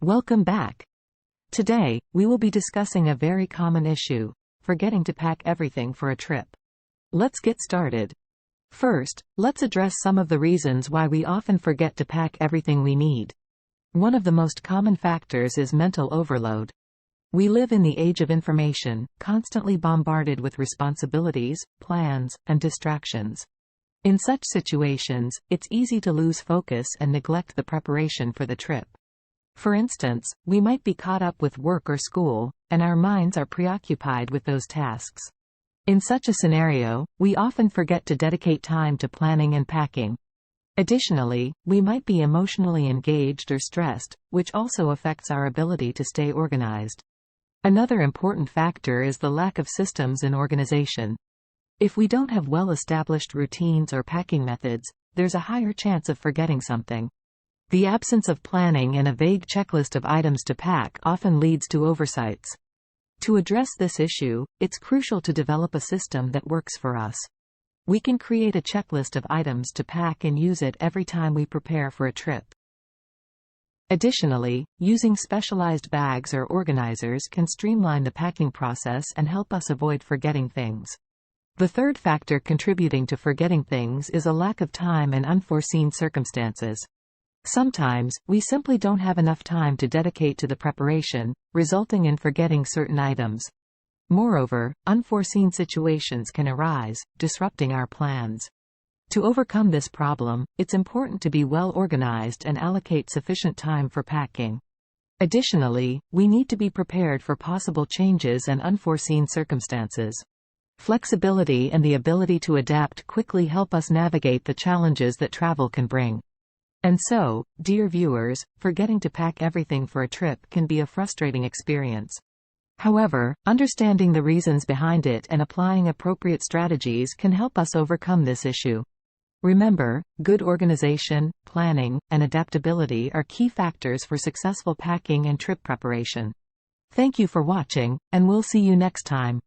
Welcome back. Today, we will be discussing a very common issue: forgetting to pack everything for a trip. Let's get started. First, let's address some of the reasons why we often forget to pack everything we need. One of the most common factors is mental overload. We live in the age of information, constantly bombarded with responsibilities, plans, and distractions. In such situations, it's easy to lose focus and neglect the preparation for the trip. For instance, we might be caught up with work or school, and our minds are preoccupied with those tasks. In such a scenario, we often forget to dedicate time to planning and packing. Additionally, we might be emotionally engaged or stressed, which also affects our ability to stay organized. Another important factor is the lack of systems and organization. If we don't have well-established routines or packing methods, there's a higher chance of forgetting something. The absence of planning and a vague checklist of items to pack often leads to oversights. To address this issue, it's crucial to develop a system that works for us. We can create a checklist of items to pack and use it every time we prepare for a trip. Additionally, using specialized bags or organizers can streamline the packing process and help us avoid forgetting things. The third factor contributing to forgetting things is a lack of time and unforeseen circumstances. Sometimes, we simply don't have enough time to dedicate to the preparation, resulting in forgetting certain items. Moreover, unforeseen situations can arise, disrupting our plans. To overcome this problem, it's important to be well organized and allocate sufficient time for packing. Additionally, we need to be prepared for possible changes and unforeseen circumstances. Flexibility and the ability to adapt quickly help us navigate the challenges that travel can bring. And so, dear viewers, forgetting to pack everything for a trip can be a frustrating experience. However, understanding the reasons behind it and applying appropriate strategies can help us overcome this issue. Remember, good organization, planning, and adaptability are key factors for successful packing and trip preparation. Thank you for watching, and we'll see you next time.